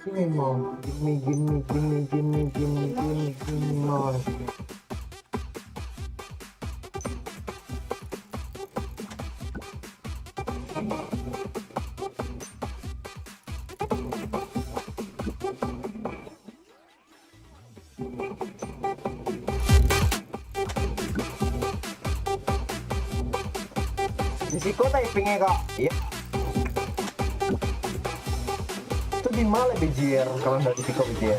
Gimme more. Gimme more. Di siko typingnya kak, iya. Itu di mana bijir kalau nggak di siko bijir?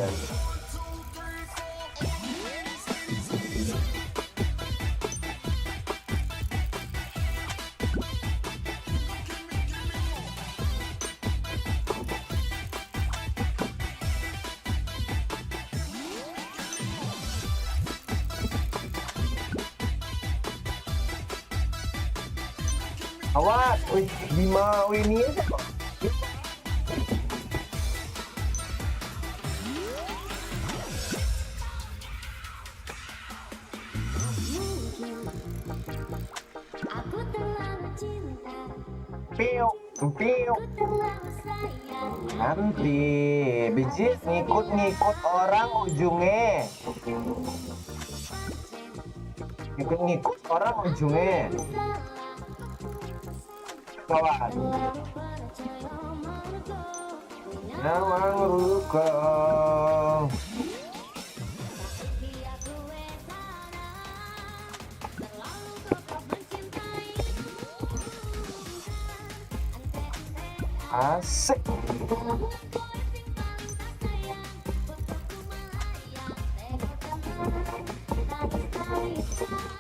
Awas, wih, Bima ini aja kok. Piu, piu. Nanti bijit ngikut-ngikut orang ujungnya. Ngikut-ngikut orang ujungnya. Kawan. Nawang rukong. Asik.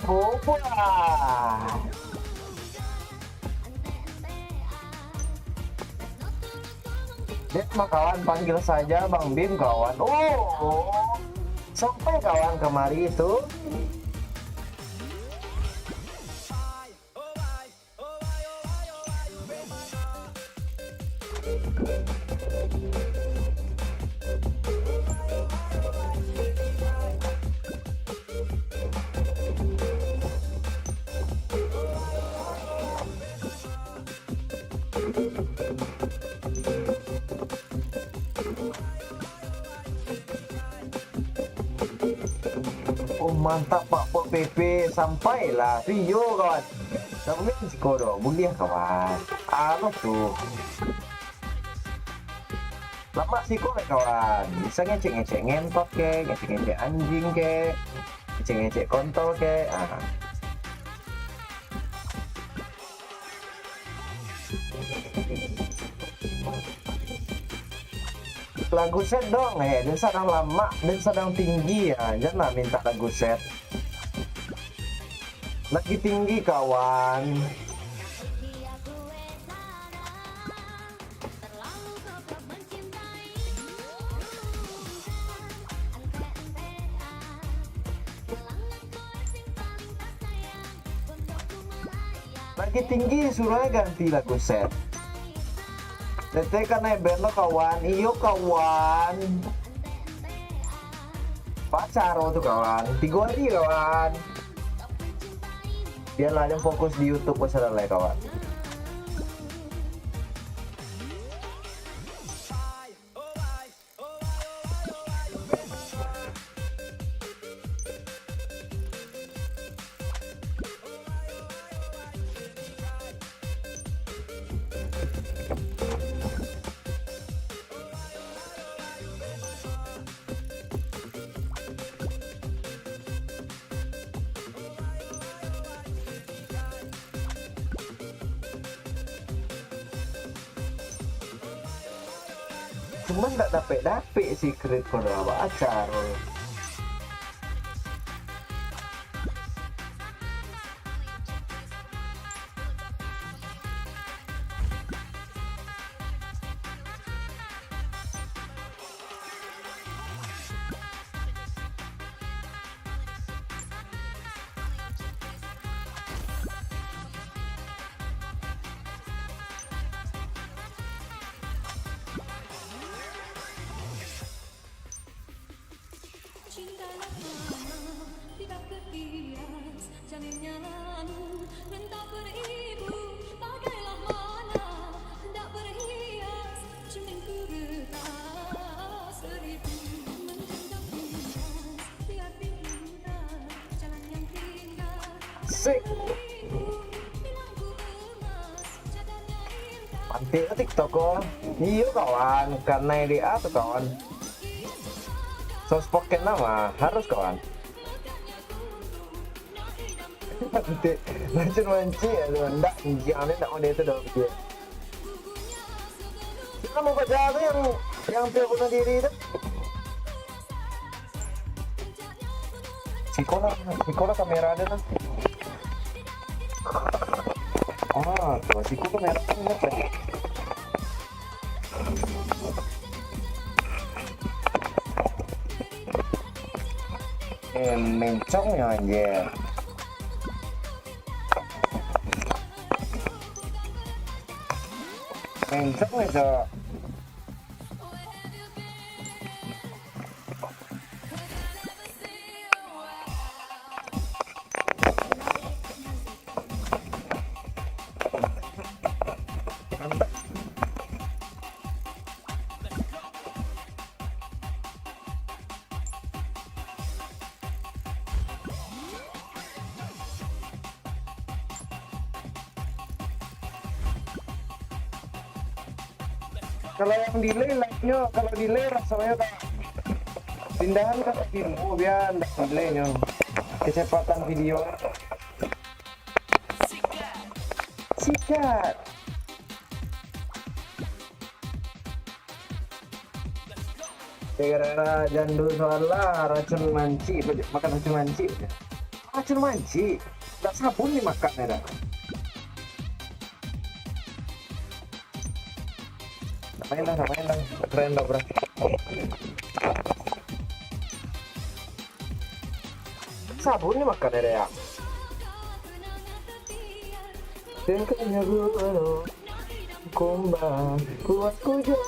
Boba. Dek mah kawan, panggil saja Bang Bim kawan. Oh, sampai kawan kemari itu. Oh mantap Pak Pol PP, sampailah Rio kawan. Tapi si Kodo, mulia kawan. Apa tuh? Lama sih kok kawan. Bisa ngecek-ngecek ngentot ke, ngecek-ngecek anjing ke, ngecek-ngecek kontol ke. Lagu set dong dan sedang lama dan sedang tinggi ya, jangan minta lagu set lagi tinggi kawan. Lagi tinggi suruh ganti lagu set. Tete kan band lo kawan, iyo kawan. Pacaro tuh kawan, 3 hari kawan. Biarlah yang fokus di YouTube masalah kawan. Cuman nggak dapet sih kredit kodorawa acara. asik. Mantik ke TikTok kok. Iya kawan, karena dia tuh kawan. Sos pocket nama harus kawan. Mantik, macam manci ya tuh. Ndak, jangan ndak mau dia itu dong dia. Kita mau baca tuh yang dia bunuh diri itu. Sikola kamera ada tuh. Ah, tuh Siko kamera apa ya? Mencong ya anjir. Mencong itu. Mantap. Kalau yang delay like-nya, kalau delay rasanya tak pindahan ke kirimu biar ndak delay-nya. Kecepatan video. Sikat. Gara-gara jandul soalnya racun manci, makan racun manci. Racun manci, nggak sabun nih makan ya. Main lah, keren lah bro. Sabun nih makan ya. Tingkahnya gue kumbang, kuatku jadi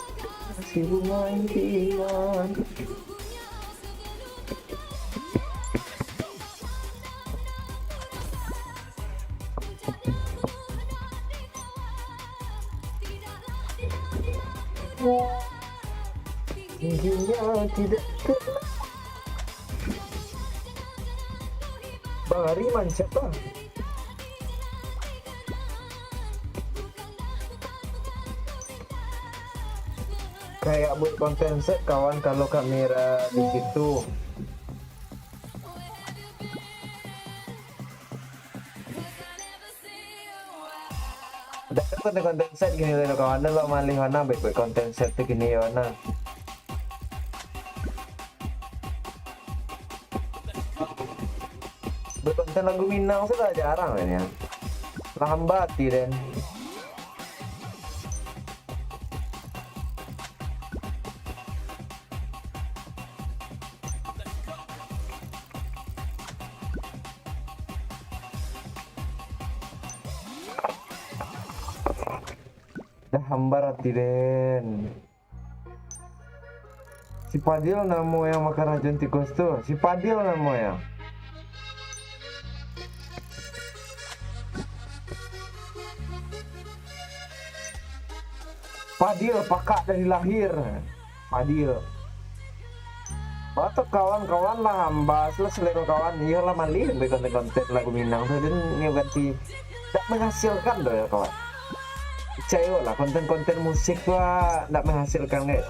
si bunga impian. Tingginya tidak kenal. Bari mancet lah. Kayak buat konten set kawan kalau kamera di situ. Ada konten set gini loh kawan, ada lo malih mana baik konten set gini ya nah. Berkonten lagu Minang sudah jarang ya. Lambat dan dah hambar hati den. Si Padil namo yang makan racun tikus tuh. Si Padil namo ya. Padil pakak dari lahir. Padil. Atau kawan-kawan lah hambas lah selera kawan. Iyalah malih konten-konten lagu Minang tuh dan ini ganti tidak menghasilkan doh ya kawan. Percaya lah konten-konten musik lah tidak menghasilkan guys.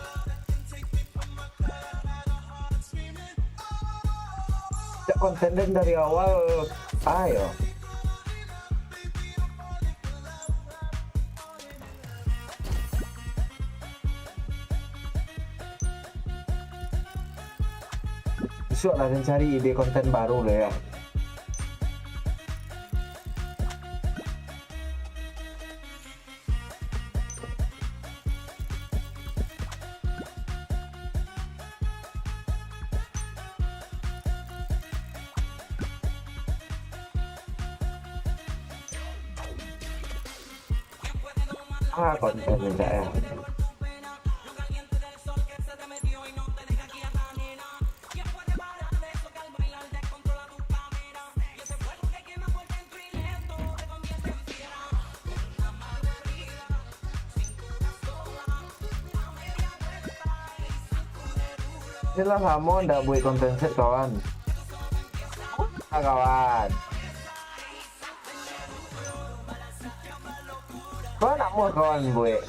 Tidak konten dari awal ayo. Besok lah dan cari ide konten baru lah ya. Konten beda ya. Inilah kamu ndak buat konten set kawan. Kawan. Kau nak mau kawan gue?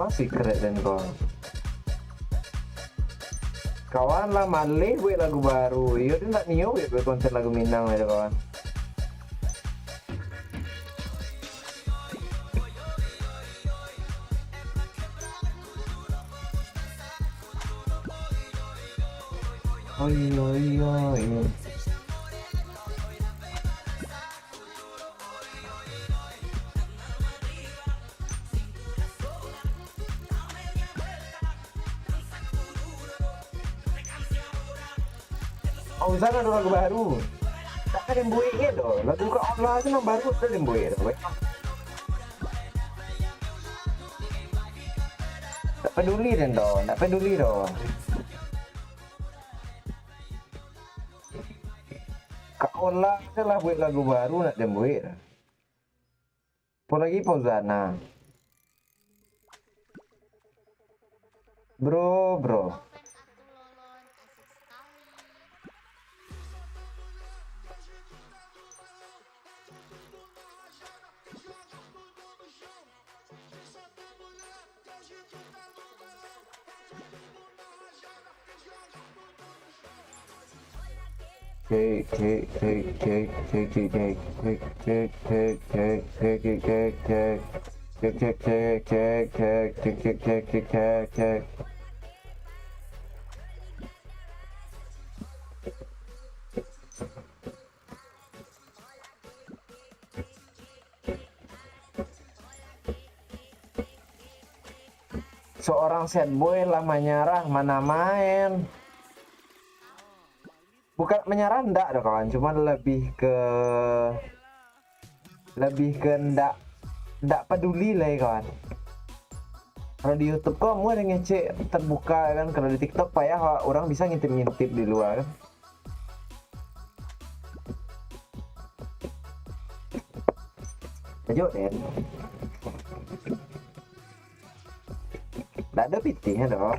Masih keren kawan. Kawan lah malih gue lagu baru. Iya dia nak nio gue konten lagu Minang ya kawan. Oh iya. Oh, sana ada lagu baru. Tak ada yang buik gitu. Lagu ke online itu yang baru ada yang buik. Tak peduli dan dong, tak peduli dong. Kak Ola adalah buat lagu baru nak dia buat. Apa lagi Fauzana? Bro. Cek. Seorang sad boy lah menyerah mana main. Bukan menyerah enggak ada kawan, cuman lebih ke enggak peduli lah ya kawan. Kalau di YouTube kok mau ada ngecek terbuka kan, kalau di TikTok payah orang bisa ngintip-ngintip di luar kan. Lanjut Den. Nggak ada pitihnya dong.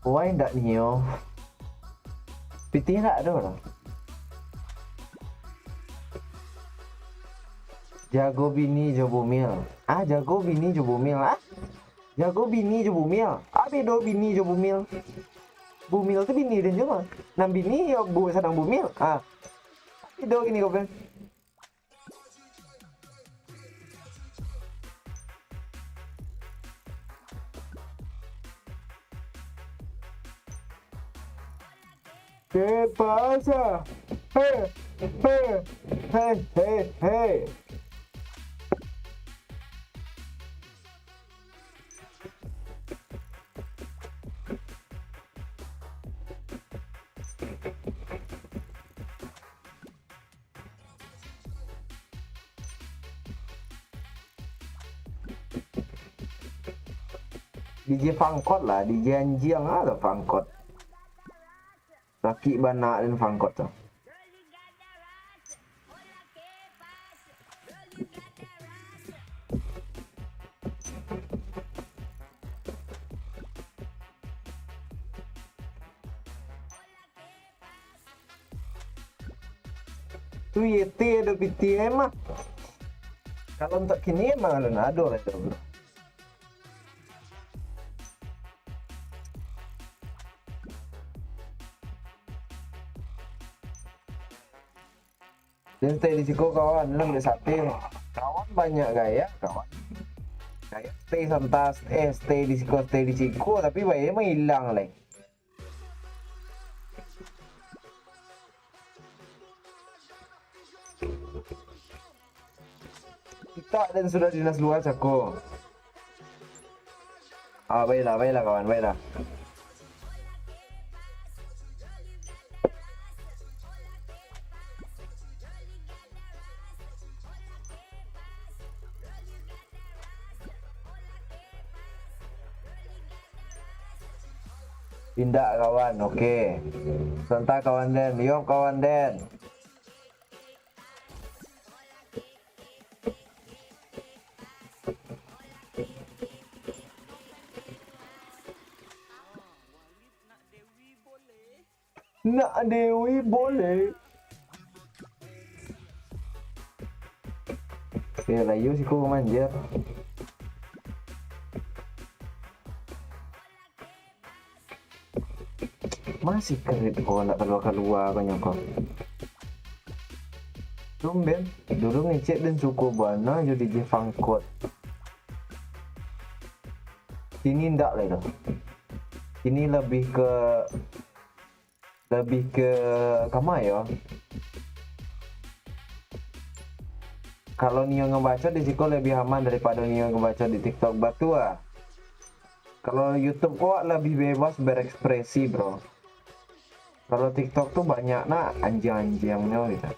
Why ndak nio? Pitih ndak ada orang. Jago bini jobumil. Jago bini jobumil. Jago bini jobumil. Bedo bini jobumil. Bumil tuh bini dan cuma. Nam bini ya bu sedang bumil. Bedo gini kau. ¿Qué pasa? Hey. DJ Fangkot lah, DJ Anjiang ada Fangkot. Laki bana dan Fangkot tuh. Tuh YT ada PTM mah. Kalau untuk kini emang ada lah itu bro. Dan stay di situ kawan, lu beli sate. Kawan banyak gaya, kawan. Gaya stay santas, stay di situ, tapi bayarnya mah hilang lah. Kita dan sudah dinas luar cako. Baiklah kawan, baiklah. Pindah kawan, oke. Sebentar kawan Den, yuk kawan Den. Nak Dewi boleh. Oke, layu sih ku manjer. Masih kredit kok nak keluar-keluar banyak kok. Tumben, dulu ngecek dan suku bana jadi jefangkot. Ini ndak lah itu. Ini lebih ke kama ya. Kalau Nio ngebaca di Ziko lebih aman daripada Nio ngebaca di TikTok batu ah. Kalau YouTube kok lebih bebas berekspresi bro. Kalau TikTok tuh banyak nak anjing-anjingnya gitu.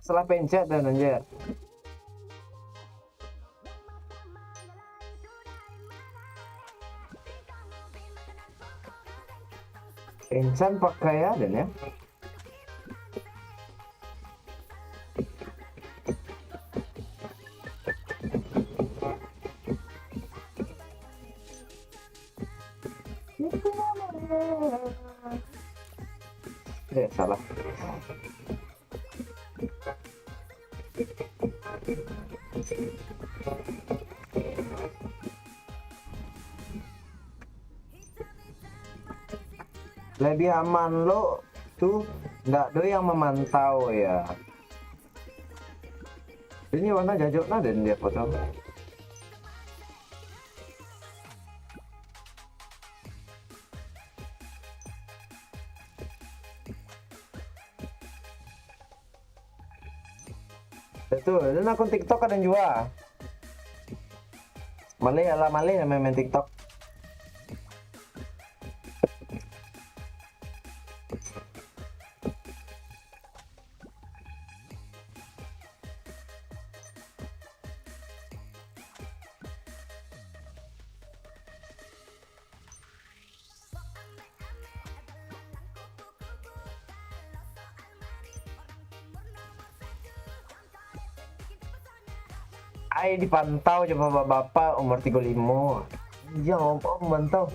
Salah pencet dan anjir. Insan pakai ada ya. Salah. Lebih aman lo tuh nggak do yang memantau ya. Ini warna jajok nah dan dia foto. Betul, dan akun TikTok ada yang jual. Malay ala Malay yang main TikTok. Ai dipantau coba bapak-bapak umur 35. Iya, om memantau.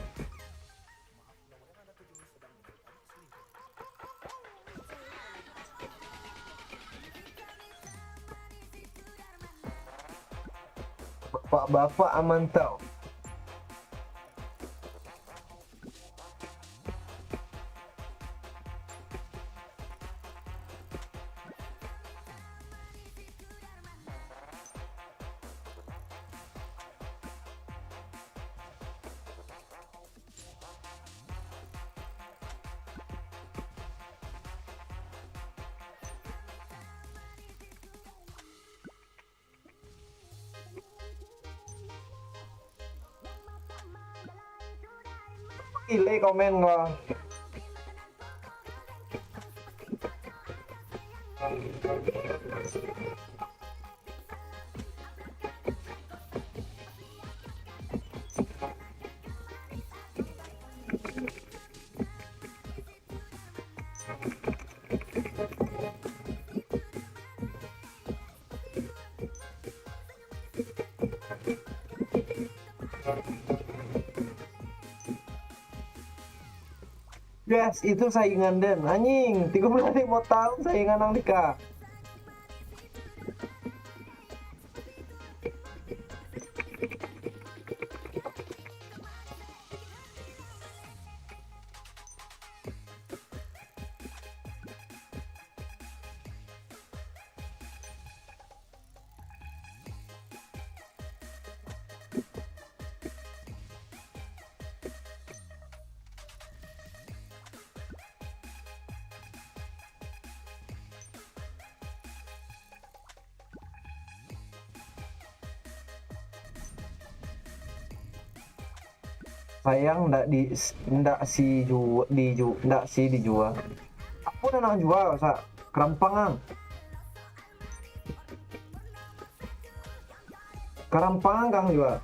Bapak-bapak amantau. Delay komen gua. Yes, itu saingan Den. Anjing, 35 tahun saingan nang Dika. Sayang ndak si dijual. Aku udah nang jual sa kerampangan. Kerampangan kang jual.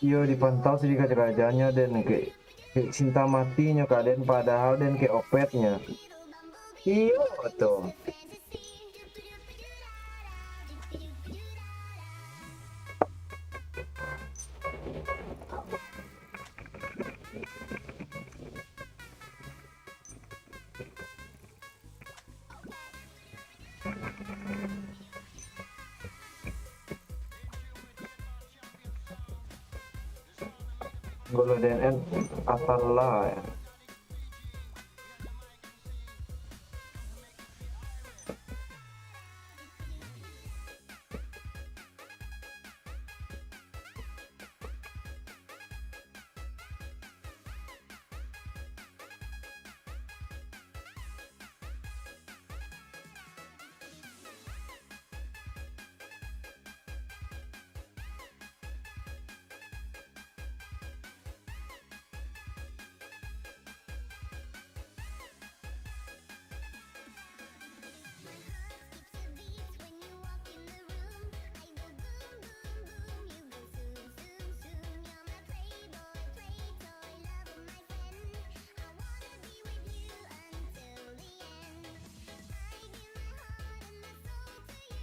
Iyo dipantau sih kaca-kacanya dan kayak cinta matinya kaden padahal dan kayak opetnya. Iyo tuh. Golden End asal lah ya.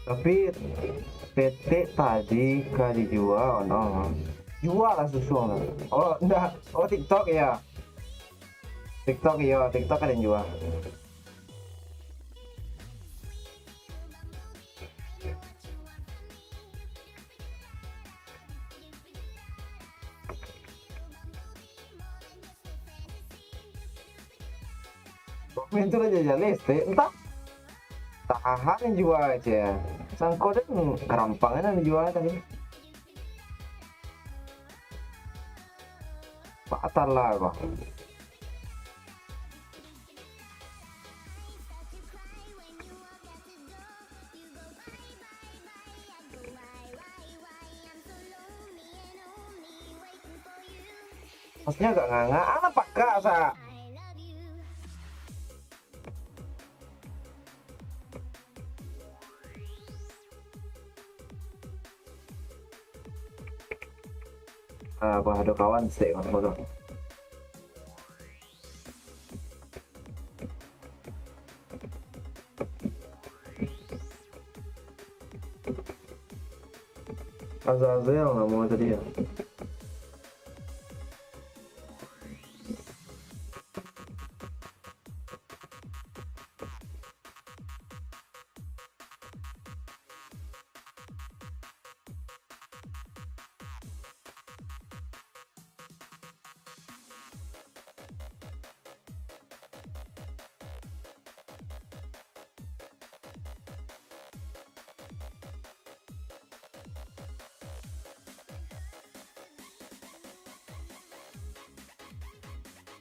Tapi PT tadi kah dijual, no? Jual lah susu. Oh, enggak. Oh, TikTok ya. TikTok ya, TikTok ada yang jual. Komen itu aja liste, entah tahan yang jual aja. Sangko dan kerampangan yang dijual tadi. Patah lah kok. Maksudnya agak nganga, anak pakai sa. Apa ada kawan stay kan foto. Azazel nggak mau tadi ya.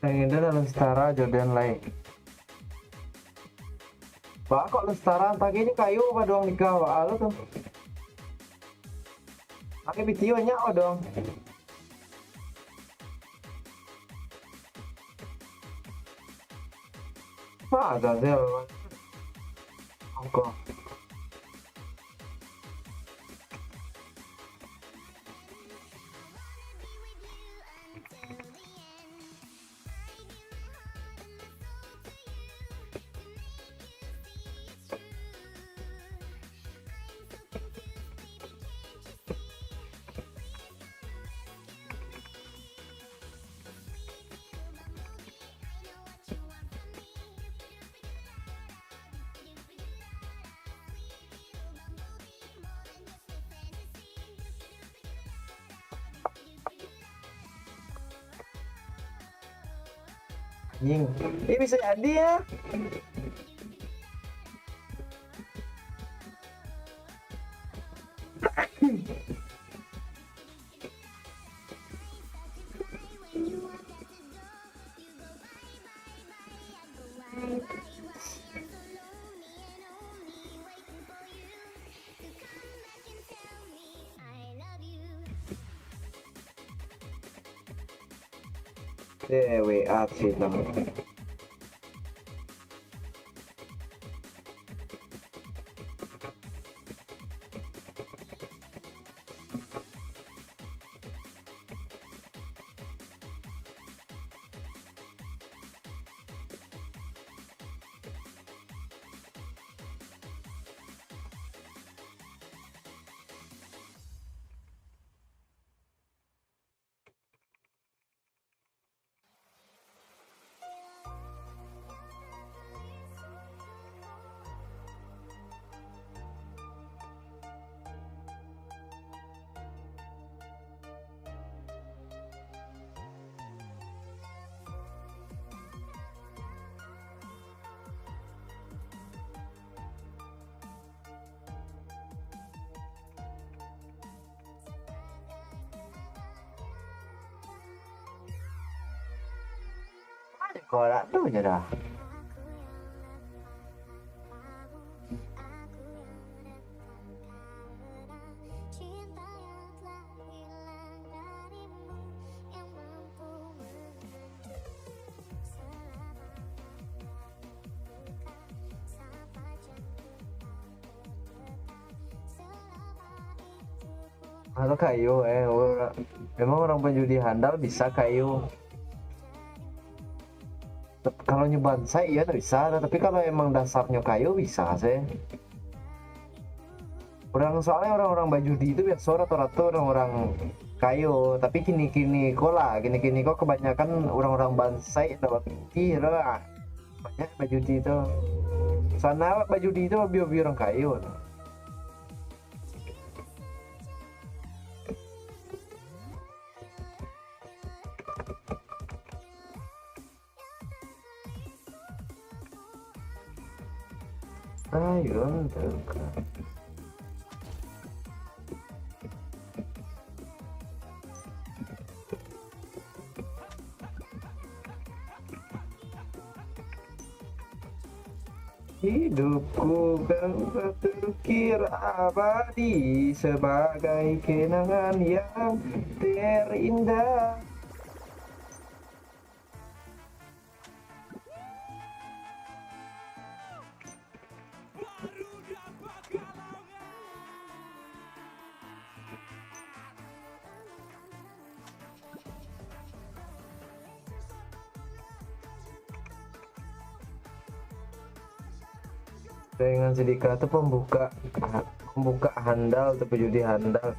Yang ini adalah Lestara Jordan Lake. Pak kok Lestara pagi ini kayu apa doang nikah wak lu tuh. Pakai videonya oh dong. Pak Azazel. Oke. Anjing. Ini bisa jadi ya. WA sih namanya. Korak tuh aja dah. Atau kayu emang orang penjudi handal bisa kayu. Kalau nyebansai ya bisa, tapi kalau emang dasarnya kayu bisa sih. Soalnya orang-orang bajudi itu biasa rata-rata orang-orang kayu, tapi kini-kini kok kebanyakan orang-orang bansai dapat pikir lah. Banyak bajudi itu. Sana bajudi itu lebih orang kayu. Ayun, teka. Hidupku kan terukir abadi sebagai kenangan yang terindah. Dengan sedikit itu pembuka handal atau penjudi handal.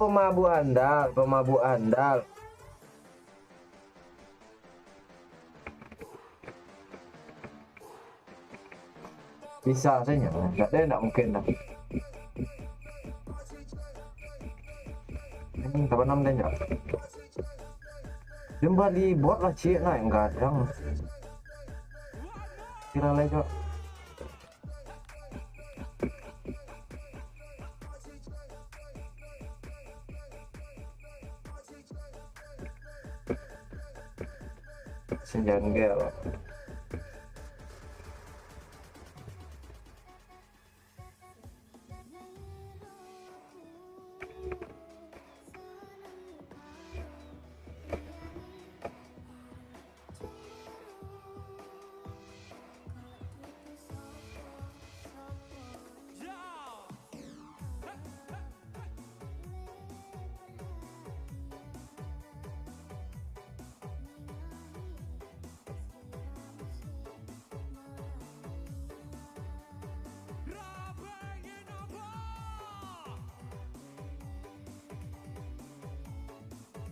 pemabuk andal, pemabuk andal. Bisa saja, enggak mungkin lah. Ini kapan namanya enggak? Jumpa di bot lah cik, nah yang kadang. Kira lagi kok. Senjanggel.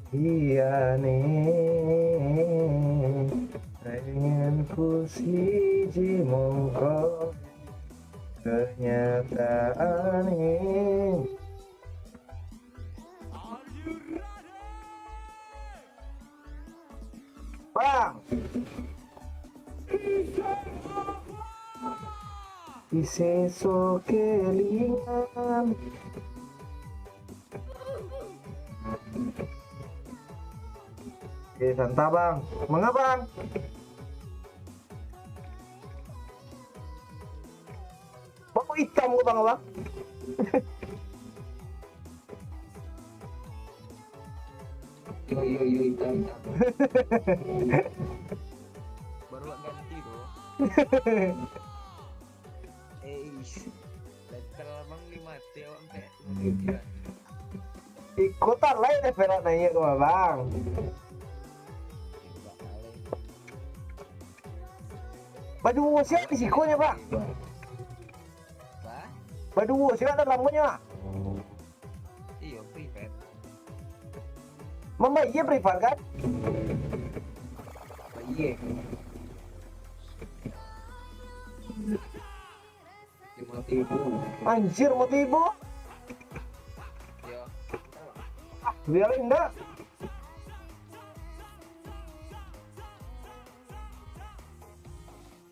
Iya nih, pengen ku siji mongko kenyataan ini. Bang, iseso kelingan. Santa bang, mengapa bang? Bapak hitam kok bang abang? Yo hitam. Baru ganti tuh. Level abang 5 T sampai. Ikutan lah ya Vera nanya ke bang. Badu siapa risikonya bang? Badu siapa ada lampunya? Iya private. Mama iya privat kan? Iya. 5.000. Anjir mau tiba? Yo. Biarin enggak?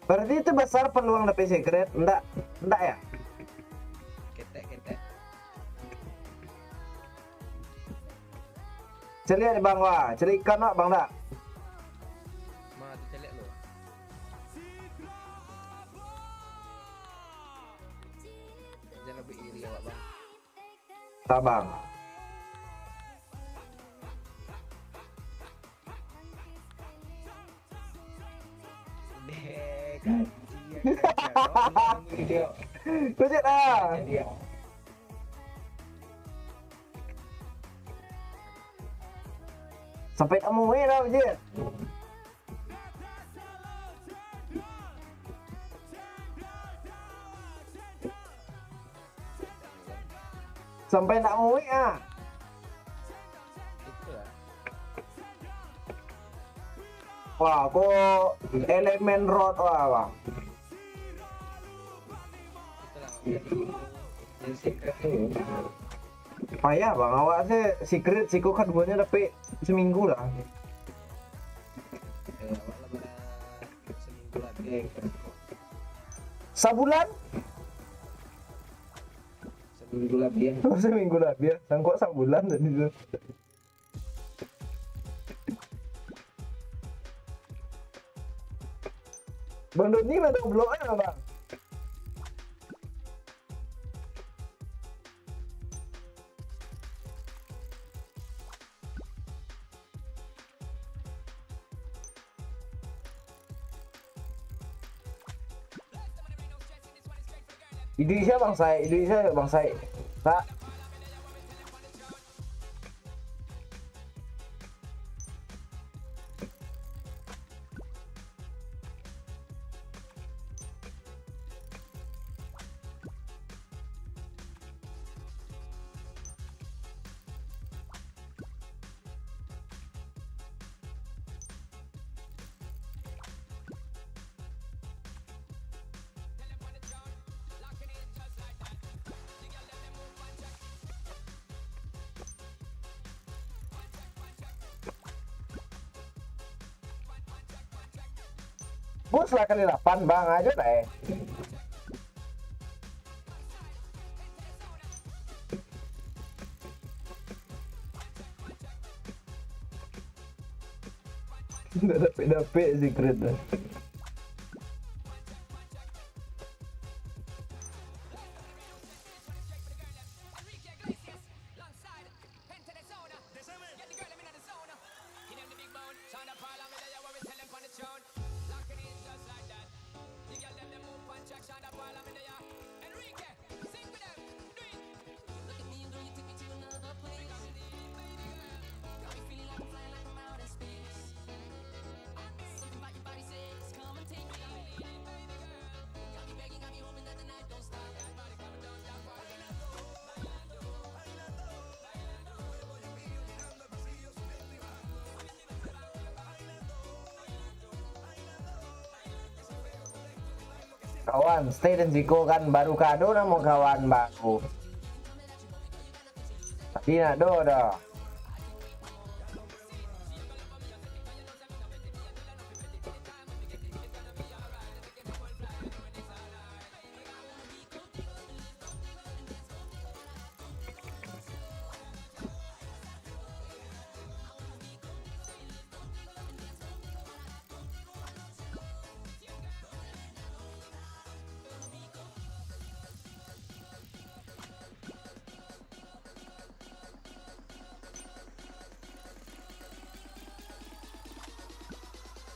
Berarti itu besar peluang dapet secret? Enggak ya? Ketek. Celik nih bang wah, celik ikan wah bang dak. Mana tuh celek lo? Jangan lebih iri awak bang. Tak bang. Kecil lah. Sampai kamu lah Jit. Sampai nak muik ah. Itu lah. Wah, kok elemen rot wah bang. Itu lah. Yang secret tuh. Payah bang, awak sih secret sih kok keduanya dapet seminggu lah. Awak lah pada seminggu lagi. Sabulan? Seminggu lagi ya. Seminggu lah biar sangkut sabulan tadi tuh. Bang Doni ada bloknya bang. Indonesia bang saya. Tak. Bus lah kali 8 bang aja deh. Udah dapet secret dah. Kawan, stay dan Ziko kan baru kado na mau kawan baru. Tapi nak do dah.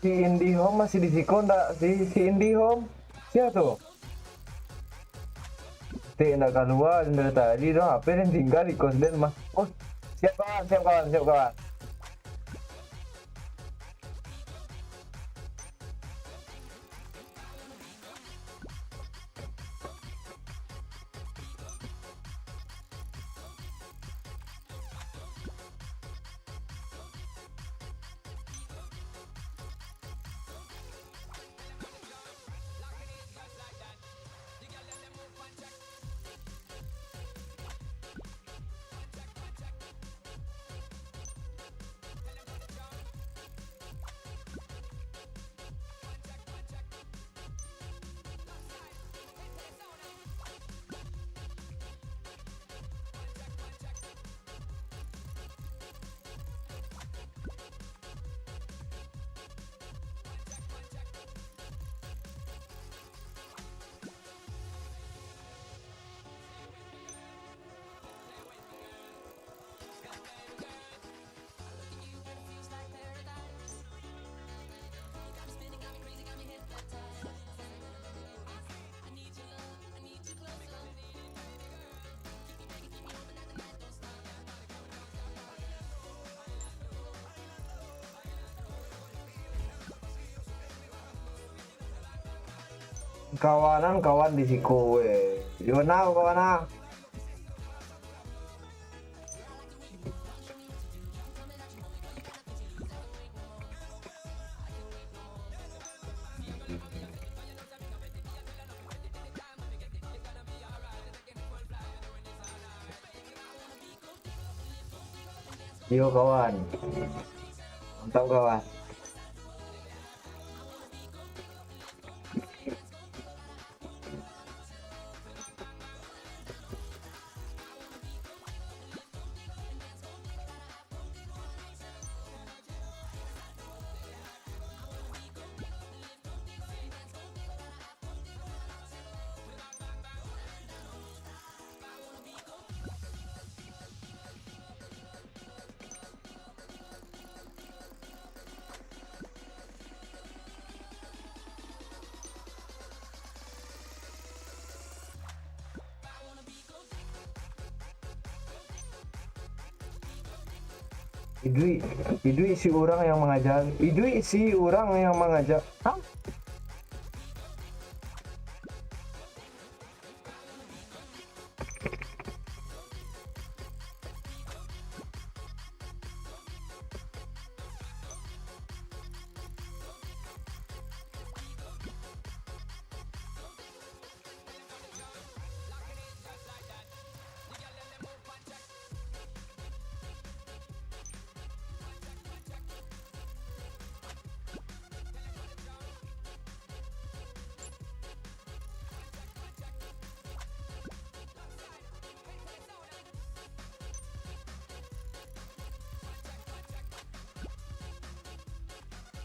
Si IndiHome masih di Ziko ndak? Si IndiHome siapa tuh? Ndak keluar dari tadi dong. Apa yang tinggal di kos dan mah? Oh, siap kawan, siap kawan, siap kawan. Kawanan kawan di Ziko we. Gimana kawan? Yo kawan. Mantap kawan. Idui si orang yang mengajak. Idui si orang yang mengajak. Hah?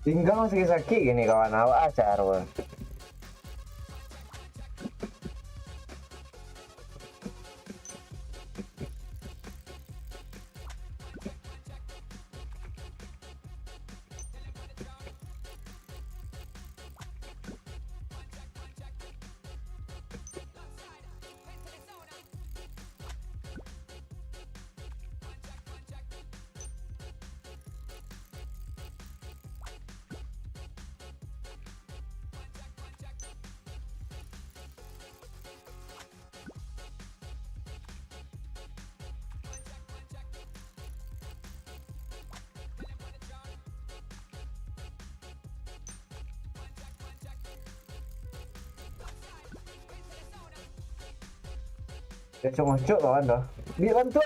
Tinggal sakit-sakit gini kawan awak acar. Ya cuma cok kawan dah. Dia bantu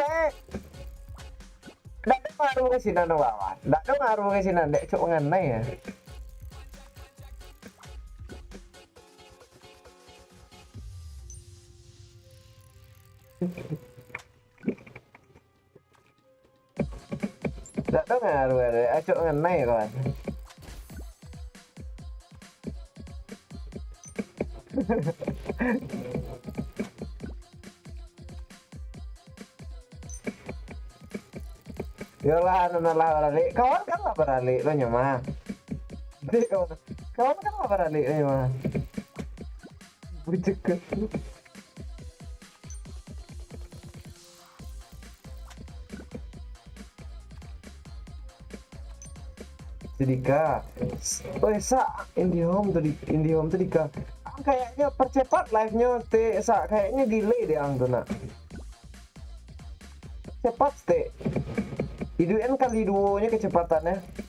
Dak ada ngaruh ke sini no kawan. Dak ada ngaruh ke sini dek cok nganai ya. Dak ada ngaruh ya cok nganai kawan. Yolah, lah beralik. Kawan kan lah beralik lo nyama. Dek kawan kan lah beralik lo nyama. Bujuk ke. Sedika. Oh sa IndiHome tuh Dika. Kayaknya percepat live-nya sa kayaknya delay deh ang tuh nak. Cepat teh. Iduin kali duonya kecepatannya.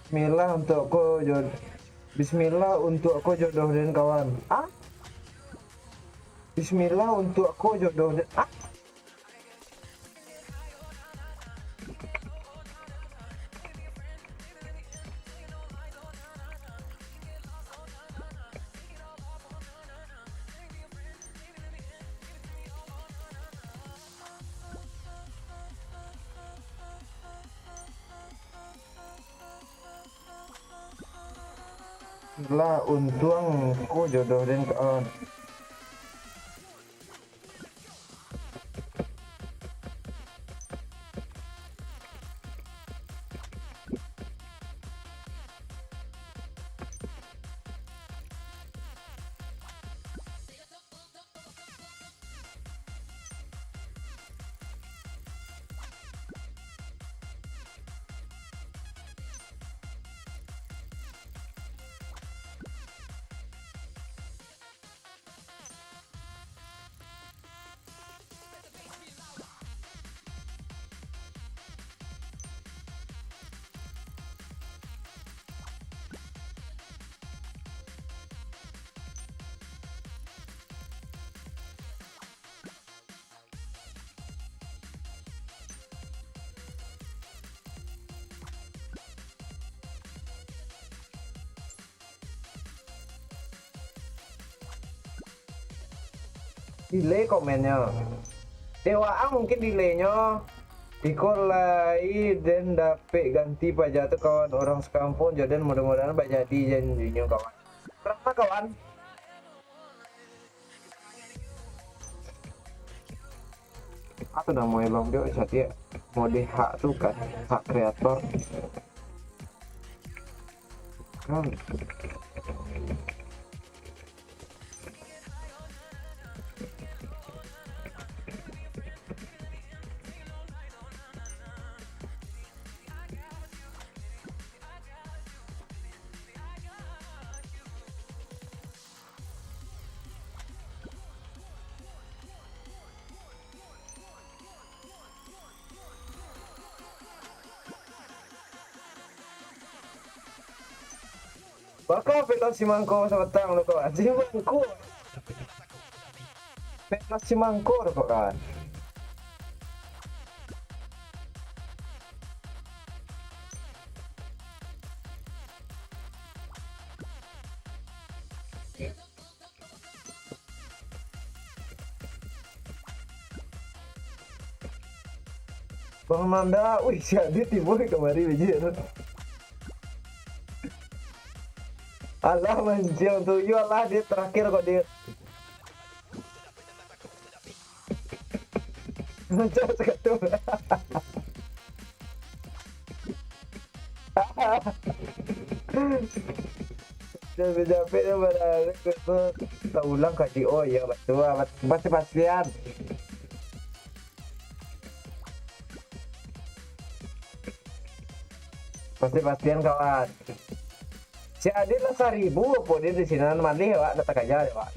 Bismillah untuk aku Bismillah untuk aku jodohin kawan. Ah? Bismillah untuk aku jodohin. Ah? Lah untung aku jodohin kawan. Delay komennya. Dewa mungkin delaynya. Dikolai dan dapet ganti pajak tuh kawan orang sekampung jadi mudah-mudahan pak jadi janjinya kawan. Berapa kawan? Aku udah mau long dia jadi mau di hak tuh kan, hak kreator kan. Bakal petas si mangko sebetang lo kok, si mangko, petas si mangko kok kan. Bang Nanda, wih jadi timbul kemarin biji. Allah menjauh untuk you Allah dia terakhir kok dia. Menjauh sekatu. Capek-capek dia pada tak ulang kaji oh ya betul pasti-pastian. Pasti-pastian kawan. Si Adit lah 1000 apa dia di sini mandi ya, Wak. Datang aja ya, Wak.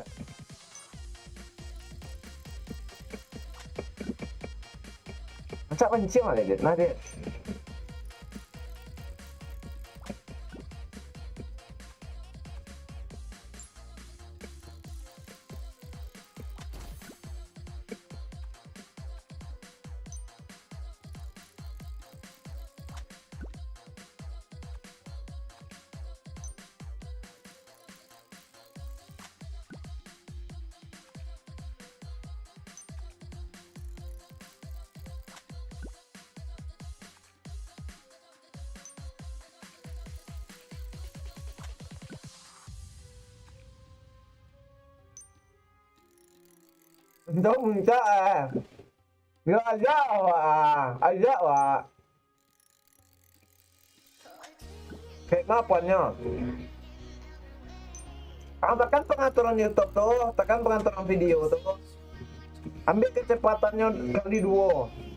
Masa pencing lah Adit. Nah, dia. Đâu mình cha à. Nhớ aja Wak. Aja Wak. Kayak ngapaannya? Tekan pengaturan YouTube tuh, tekan pengaturan video tuh. Ambil kecepatannya kali 2.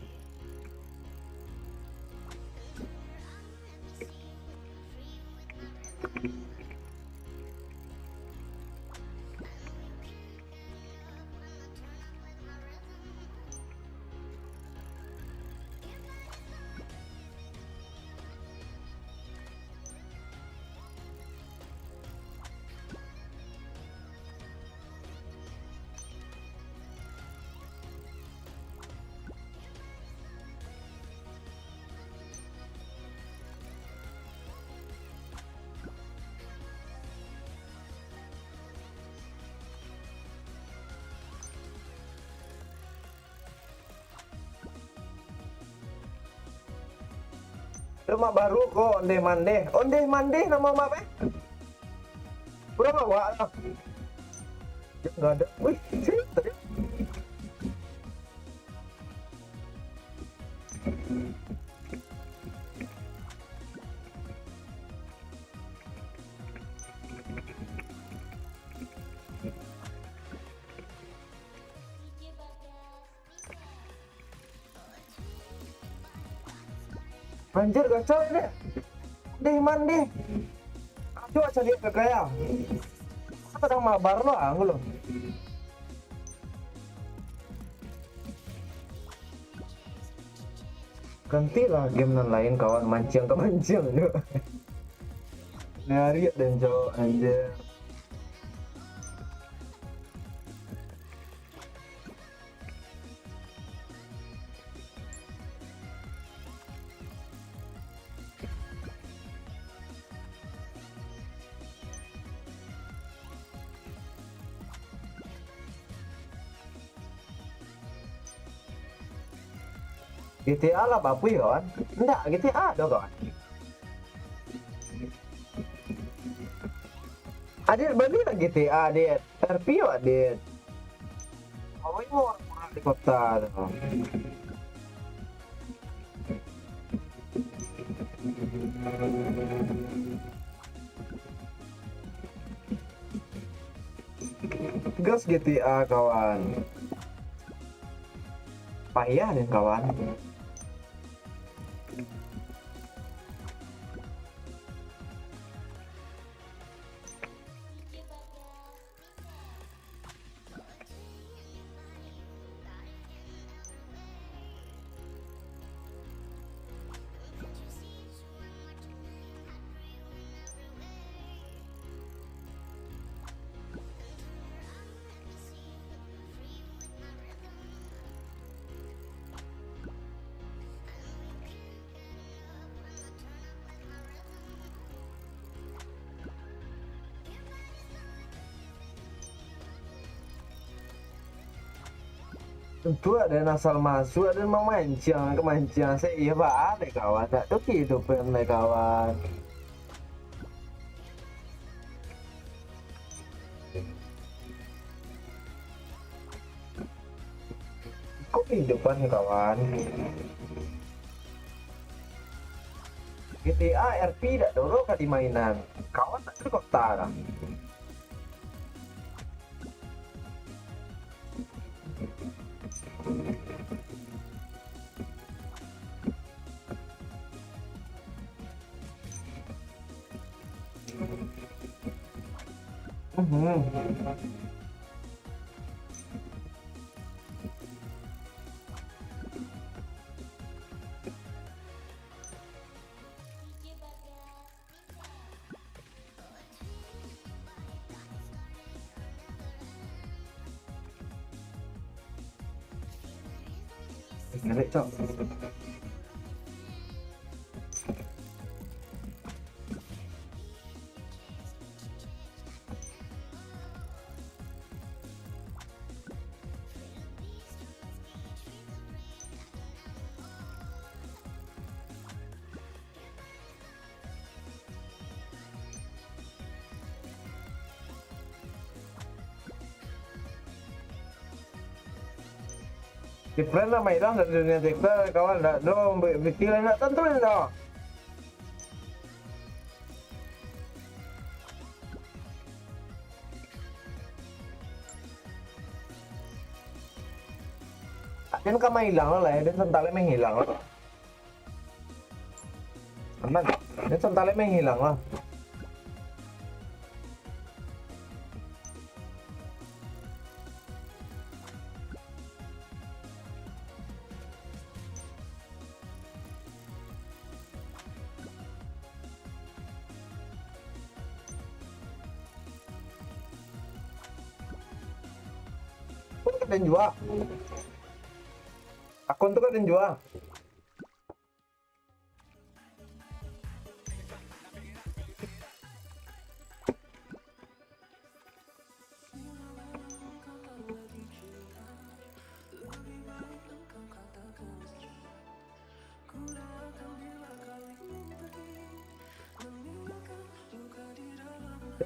Rumah baru kok ondeh mandeh nama map berapa Wak lah ya, nggak ada wih cerita ya. Anjir gacor ini deh mandi coba cari ke kayak kadang mabar lo lo gantilah game non lain kawan mancing ke mancing yuk nyari dan cowok anjir. GTA lah bapu ya kawan. Enggak, GTA dong kawan. Adit bagi lah GTA Adit. RP yo Adit. Oh ini mau di kota tuh. Gas GTA kawan. Payah nih kawan. Tentu ada yang asal masuk, ada yang mau mancing, kemancing saya iya pak ada kawan, tak tuh kehidupan kawan. Kok kehidupan ya kawan? GTA RP tidak dorong di mainan, kawan tak ada kota kan? Ngelik cok. Di friend lah main dari dunia TikTok kawan dah dong bikin nak tentuin dah. Dia kan main hilang lah, dia sentalnya main hilang lah. Aman, dia sentalnya main hilang lah. Kan ada yang jual. Akun tuh kan ada yang jual.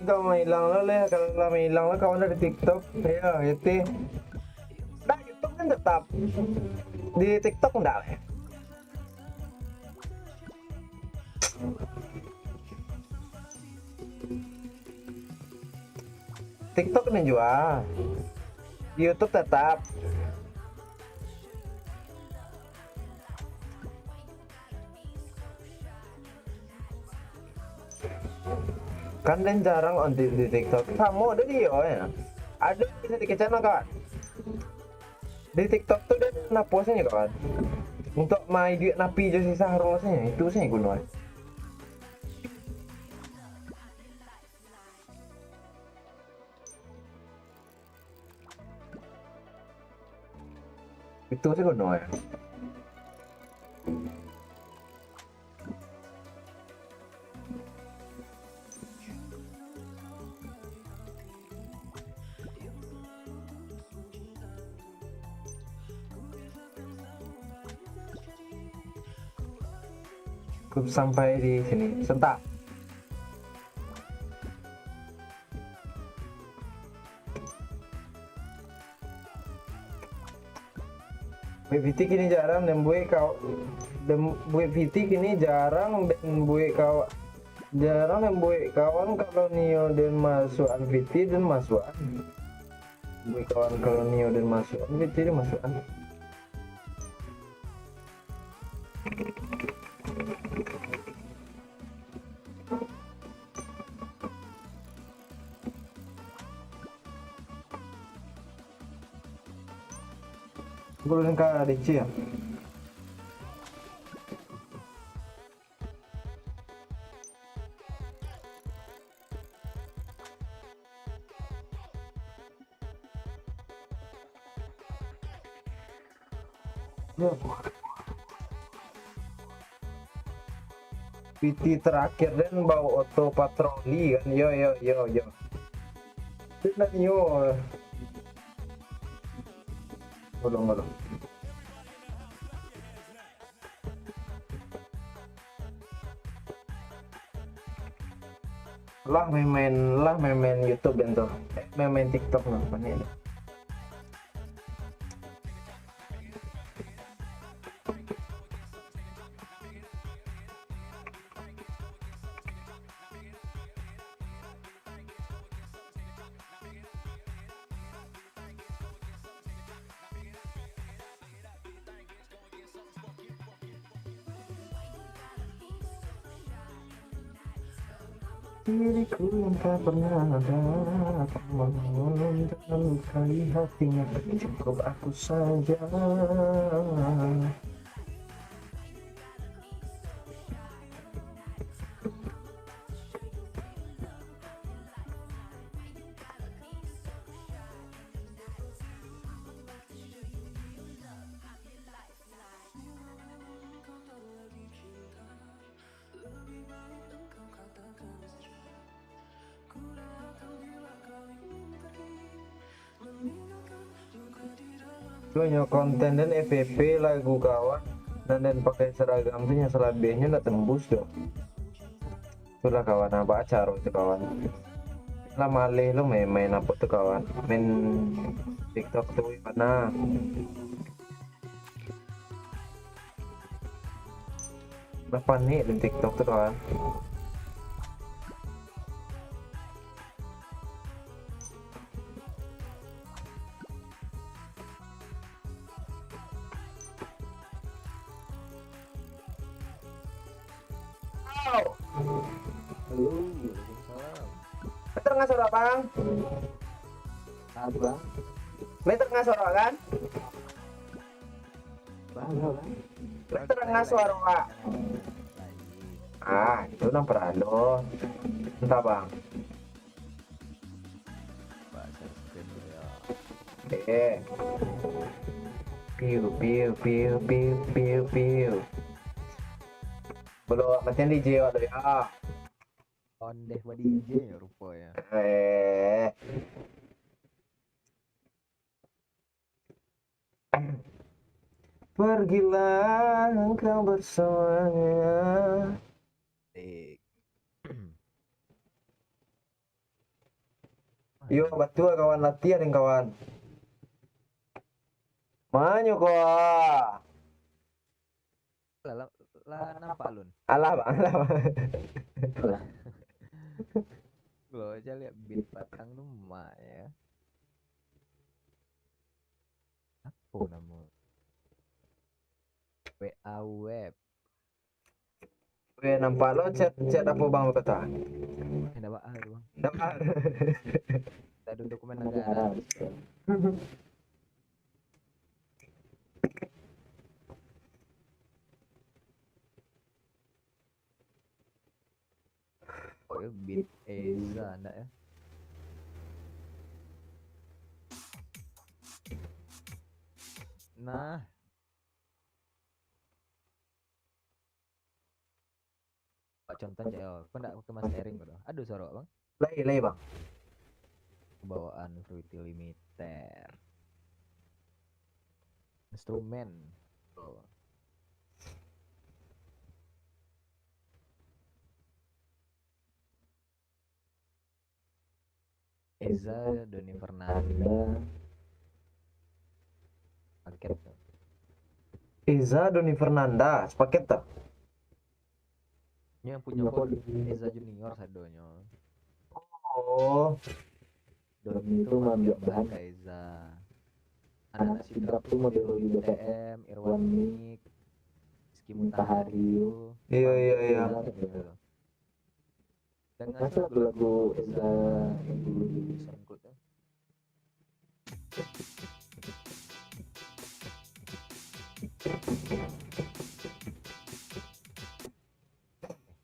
Kalau main hilang lah, kalau main hilang lah kawan dari TikTok, ya itu. Nah YouTube kan tetap di TikTok enggak lah. TikTok kan jual, di YouTube tetap. Kan dan jarang on di TikTok. Kamu ada dia ya? Ada sedikit channel kawan. Di TikTok tuh dia naposnya kawan. Untuk main duit napi je sisa harusnya itu saya guna. Itu saya guna ya. Sampai di sini sentak. BVT kini jarang dan bue kau dan BVT kini jarang dan bue kau jarang dan bue kawan kalau Nio dan masuk VT dan masuk bue kawan kalau Nio dan masuk VT dan masuk Golden ka DC ya. Ya. PT terakhir dan bawa auto patroli kan yo. Dan yo. Belum. Lah main YouTube bento. Main TikTok apa nih? Diriku yang tak pernah ada dan kali hatinya cukup aku saja. Punya konten dan FVP lagu kawan dan pakai seragam tuh yang selebihnya udah tembus dong. Itulah kawan apa acara itu kawan. Lah malih lo main apa tuh kawan? Main TikTok tuh mana? Apa nih di TikTok tuh kawan? Halo, Waalaikumsalam. Meter nggak suara bang? Abang, Meter nggak suara kan? bang. Meter nggak suara pak? Ah itu nang peralo. Entah bang. Piu. Belum macam DJ waduh ya. Ondeh wa DJ rupanya. Pergilah engkau bersamanya. Yo batu kawan latihan yang kawan. Manyo kok. Lah nampak lun. Alah bang, alah bang. Lo aja lihat beat batang rumah ya. Apa nama? WA web. Gue nampak lo chat apa bang lo kata? Ada apa bang? Nampak. Ada dokumen negara. Oh ya beat Eza enggak ya? Nah, contoh aja, kok enggak pakai mastering bro? Aduh suara bang. Lay bang. Bawaan Fruity Limiter. Instrumen. Oh. Eza, Doni Fernanda. Paket. Eza Doni Fernanda sepaket tuh. Nya yang punya pun Eza Junior sadonya. Oh, Doni itu mengambil bahan ke Eza. Anak-anak sidrap tuh model BTM, Irwan Mik, Rizky Mutahari itu. iya iya iya. Gitu. Dan ngasih lagu-lagu Eza yang dulu di SoundCloud tuh.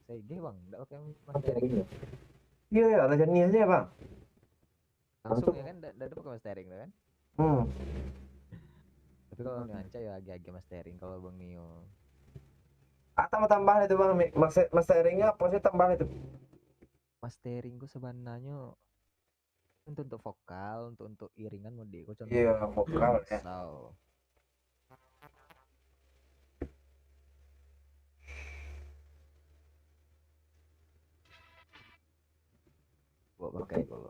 Saya gih bang, nggak pakai mastering ya? Iya ya, Rajani aja ya bang. Langsung ya kan, nggak pakai mastering tuh kan? Hmm. Tapi kalau Nuanca ya agak-agak mastering kalau Bang Nio. Ah, tambah itu bang, masteringnya apa sih tambah itu? Mastering gue sebenarnya untuk vokal, untuk iringan mode gue Iya, contohnya vokal ya. so gue pakai gue